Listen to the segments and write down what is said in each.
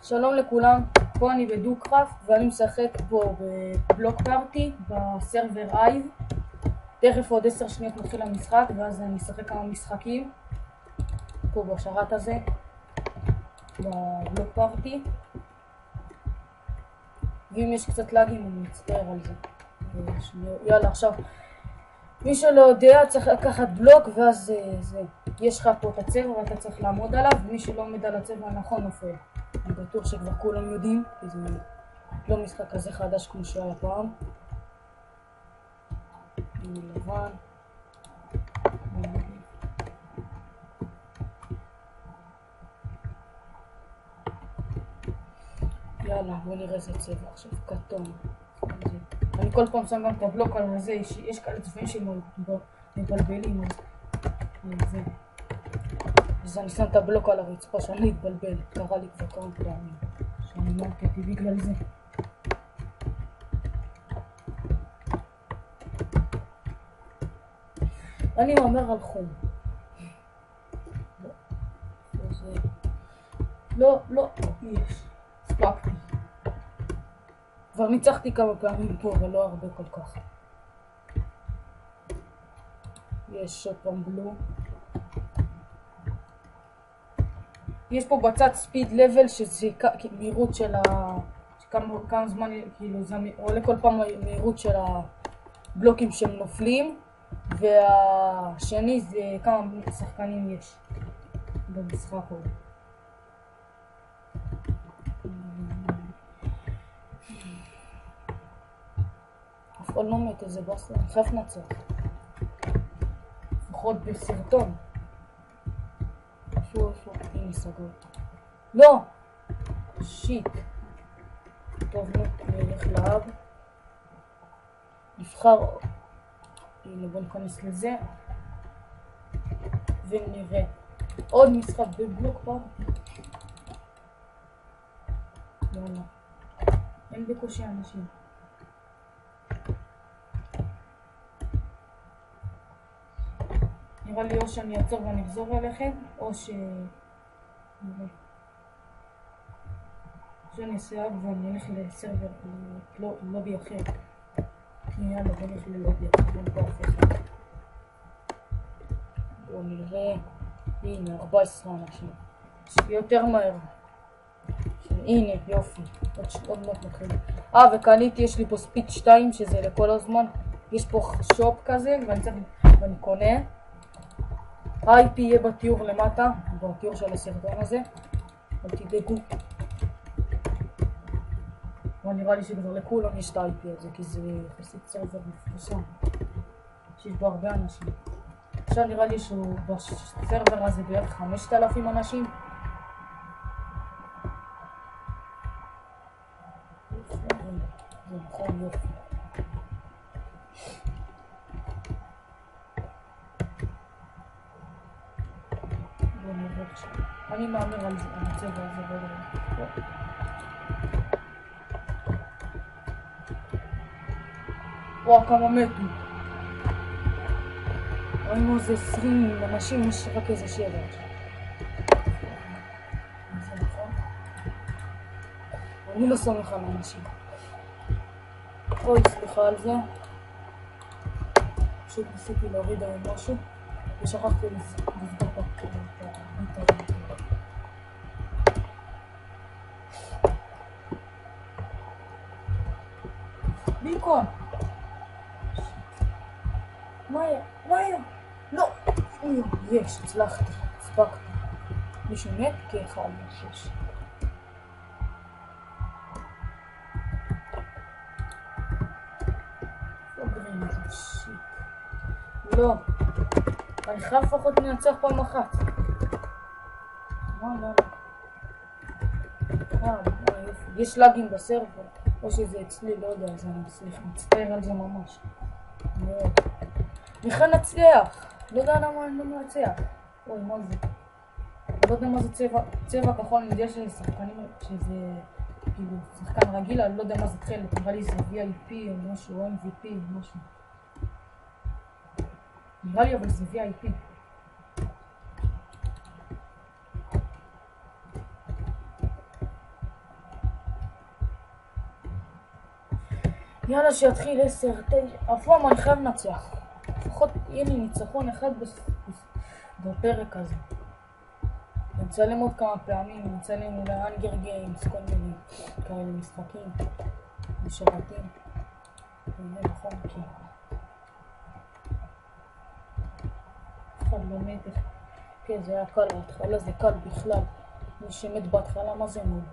שלום לכולם, פה אני בדו-קראפט ואני משחק פה בבלוק פארטי בסרבר אייב. תכף עוד 10 שניות מתחיל המשחק ואז אני אשחק כמה משחקים פה בשרת הזה בבלוק פארטי, ואם יש קצת לאגים אני מצטער על זה. יאללה, עכשיו מי שלא יודע צריך לקחת בלוק ואז יש לך פה את הצבע ואתה צריך לעמוד עליו, ומי שלא עומד על הצבע הנכון נופל. אני בטוח שכבר כולם יודעים, כי זה לא משחק כזה חדש כמו שהיה פעם. לבן. יאללה, בוא נראה איזה צבע עכשיו, כתום. אני כל פעם שם גם את הבלוק על זה, יש כאלה צבעים שמבלבלים אז אני שם את הבלוק על הרצפה שאני אתבלבל, קרה לי כבר כמה פעמים שאני מרקטי בגלל זה. אני אומר על חום. לא, יש, הספקתי. כבר ניצחתי כמה פעמים פה, אבל לא הרבה כל כך. יש עוד פעם בלו. יש פה בצד ספיד לבל, שזה מהירות של כמה זמן, כאילו זה עולה כל פעם מהירות של הבלוקים שהם נופלים, והשני זה כמה שחקנים יש במשחק פה. אף אחד לא מת, איזה בסה, אני חייב לנצח. לפחות בסרטון. איפה, הנה סגור. לא! שיט. טוב, נלך לאב. נבחר. הנה, בוא ניכנס לזה. ונראה. עוד משחק בבלוק פארטי. יאללה. אין בקושי אנשים. נראה לי או שאני אעצור ואני אחזור אליכם, או שאני אעשה אב ואני אלך לסרבר, לא לובי אחר. יאללה, בוא נלך ללובי אחר. בוא נראה. הנה, 14 אנשים. יותר מהר. הנה, יופי. עוד מעט מתחיל. וקניתי, יש לי פה ספיד 2 שזה לכל הזמן. יש פה שופ כזה ואני קונה. ה-IP יהיה בתיאור למטה, בתיאור של הסרטון הזה, אל תדאגו. אבל נראה לי שכבר לכולם יש את ה-IP הזה, כי זה יחסית סרבר מפורסם, שיש בו הרבה אנשים. עכשיו נראה לי שהוא בסרבר הזה בערך 5,000 אנשים. זה נכון, יופי. אני מאמר על זה, על הצבע הזה, וואו, כמה מתו. ראינו איזה 20 אנשים, יש רק איזה 7. זה נכון? אני לא סומך על אנשים. אוי, סליחה על זה. פשוט ניסיתי להוריד היום משהו, ושכחתי לסגור את האינטרנט. ביקון! מה היה? לא! יש, הצלחתי, הספקתי. מישהו מת? כאחד, יש. לא, אני חייב לפחות לנצח פעם אחת. לא. יש לאגים בסרבר, או שזה אצלי, לא יודע, אז אני מצטער על זה ממש. בכלל נצליח, לא יודע למה אני לא מנצח. אוי, מה זה? לא יודע מה זה צבע כחול, אני יודע שזה שחקנים, שזה כאילו שחקן רגיל, אני לא יודע מה זה תחילת, נראה לי זה VIP או משהו, או MVP או משהו. נראה לי אבל זה VIP. יאללה שיתחיל 10, 9, אף פעם אני חייב לנצח. לפחות יהיה לי ניצחון אחד בפרק הזה. נצלם עוד כמה פעמים, נצלם אולי אנגר גיימס, כל מיני כאלה משחקים, משרתים. זה נכון, כי אחד באמת, כן זה היה קל, ההתחלה זה קל בכלל. מי שמת בהתחלה מה זה נוב?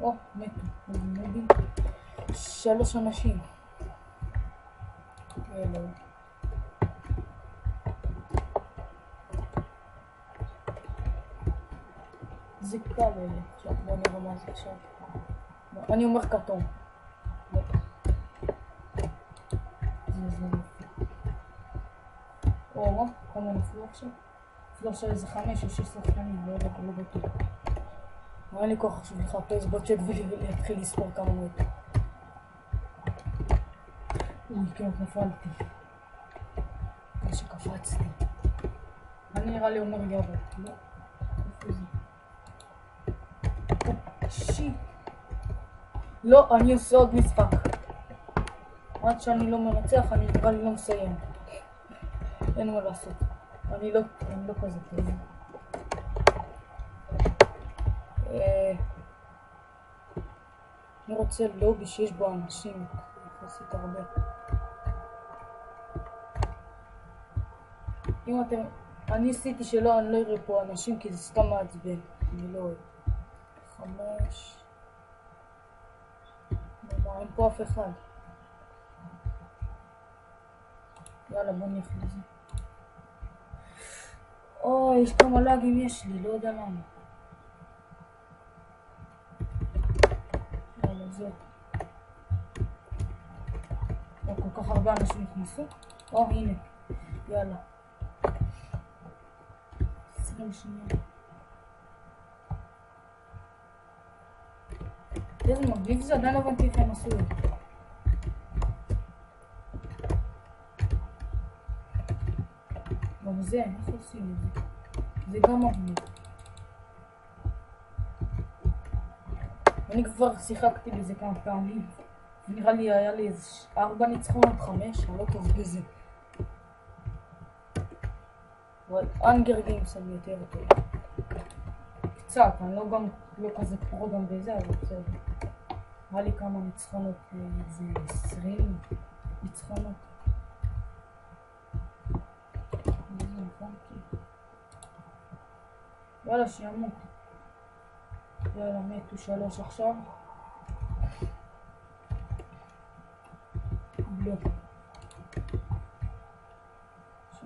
או, מתו, נובים. 3 אנשים. זה קל אלה. עכשיו בוא נראה מה זה עכשיו. אני אומר כתום. זה או, כמה נפלו עכשיו? נפלו עכשיו איזה 5 או 6 שחקנים, לא בטוח. אין לי כוח עכשיו לחפש בצ'אט ולהתחיל לספור כמה מתו. אוי, כמעט נפלתי. זה שקפצתי. אני נראה לי אומר גבר. לא, איפה זה? שיט. לא, אני עושה עוד משחק. עד שאני לא מנצח, אני נראה לי לא מסיים. אין מה לעשות. אני לא כזה טוב. אני רוצה לובי שיש בו אנשים. יחסית הרבה. אם אתם... אני עשיתי שלא, אני לא אראה פה אנשים כי זה סתם מעצבן. אני לא אוהב. 5... אין פה אף אחד. יאללה בוא נלך לזה. אוי, יש כמה לאגים יש לי, לא יודע למה. יאללה זה. כל כך הרבה אנשים נכנסו. או הנה. יאללה. 20 שניה. איזה מגניב זה, עדיין לא הבנתי איך הם עשו את זה. גם זה, איך עושים את זה? זה גם מגניב. אני כבר שיחקתי בזה כמה פעמים. נראה לי היה לי איזה 4 ניצחונות, 5, אני לא טוב בזה. אבל אנגר גיימס אני יותר טוב. קצת, אני לא כזה פרו גם בזה, אבל בסדר. היה לי כמה ניצחונות, איזה 20 ניצחונות. יאללה שימות. יאללה מתו 3 עכשיו. לא.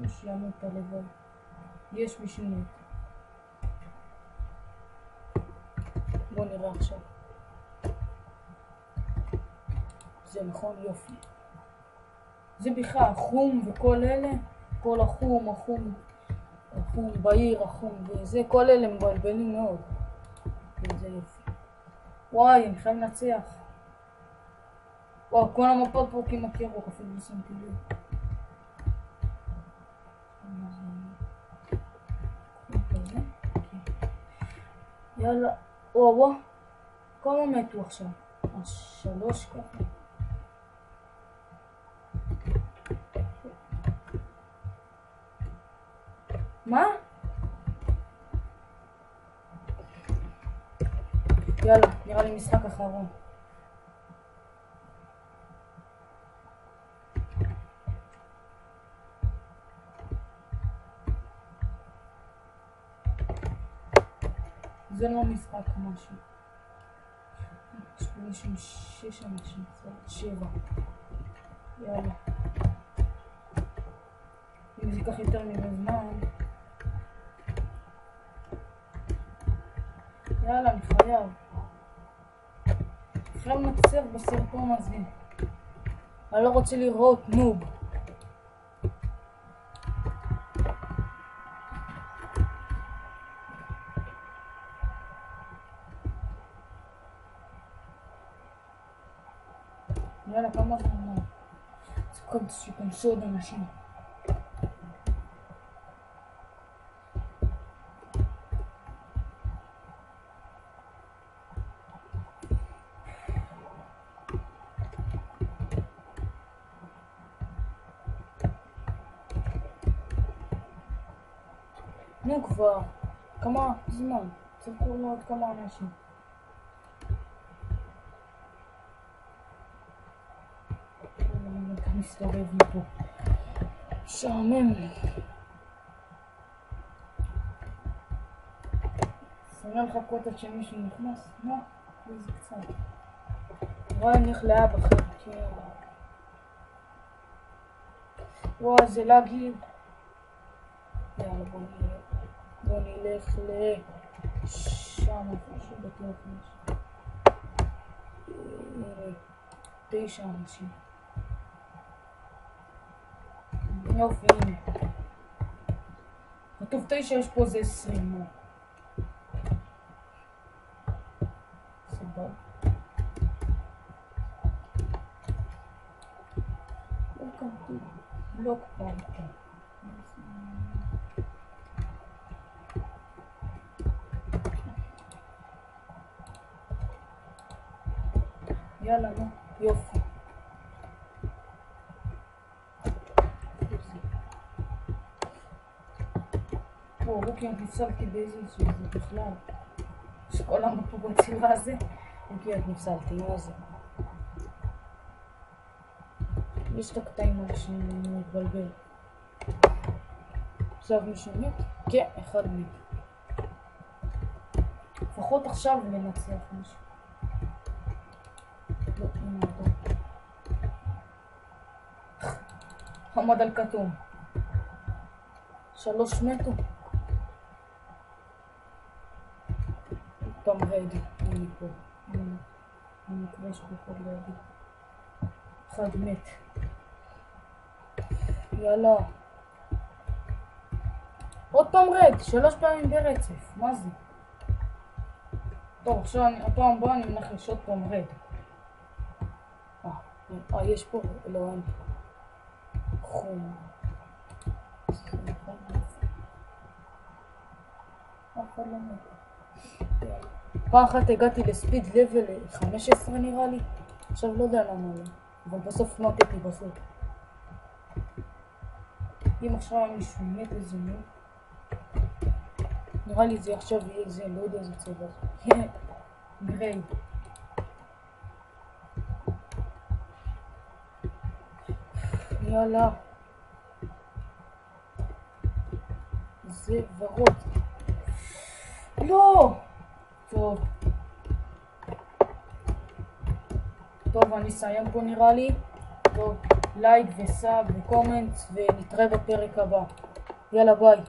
שימות הלבד. יש מישהו מת. בוא נראה עכשיו. זה נכון יופי. זה בכלל החום וכל אלה. כל החום בעיר, החום וזה, כל אלה מבלבלים מאוד. וזה יופי. וואי, אני חייב לנצח. וואו, כל המפות פה כמעט ירוק, אפילו לא שמתי לב. יאללה, וואו, כמה מתו עכשיו? 3 ככה. מה? יאללה, נראה לי משחק אחרון. זה לא משחק משהו. יש פה מישהו 6 אנשים, 7. יאללה. אם זה ייקח יותר מזמן. יאללה, אני חייב לנצח בסרטון הזה. אני לא רוצה לראות נוב. יאללה, כמה זמן? שייכנסו עוד אנשים. נו כבר. כמה זמן? צריכו עוד כמה אנשים. אני גם מסתובב מפה. שעמם לי. סמל לחכות עד שמישהו נכנס? מה? איזה קצת. וואי, אני הולך לאבא חלקי. וואי, זה לגי. יאללה, בוא נלך לשם, משהו בטוח משהו. 9 אנשים. יופי, הנה. כתוב 9, יש פה זה 20. סבבה. Welcome to Block Party. יאללה, נו, יופי. רוקי, אני נפסלתי באיזה זה בכלל. שכל המפה בצבע הזה. רוקי, אני נפסלתי, מה זה? יש את הקטעים האלה שאני מתבלבל. עכשיו מישהו מת? כן, אחד מת. לפחות עכשיו ננצח משהו. לא, הנה אותו. עמד על כתום. 3 מתו. תום רדי, אני פה. אני מקווה שבכל לידי. אחד מת. יאללה. עוד פעם רד, 3 פעמים ברצף. מה זה? טוב, עכשיו הפעם הבאה אני מנחש עוד פעם רד. יש פה? לא, אין פה. חום. פעם אחת הגעתי לספיד לבל 15 נראה לי. עכשיו לא יודע למה לא. אבל בסוף מתתי בסוף. אם עכשיו מישהו מת איזה מי. נראה לי זה עכשיו יהיה זה, לא יודע איזה צבע. גריי. יאללה. זה ורוד. לא! טוב. טוב, אני אסיים פה נראה לי. טוב, לייק וסאב וקומנט ונתראה בפרק הבא. יאללה, ביי.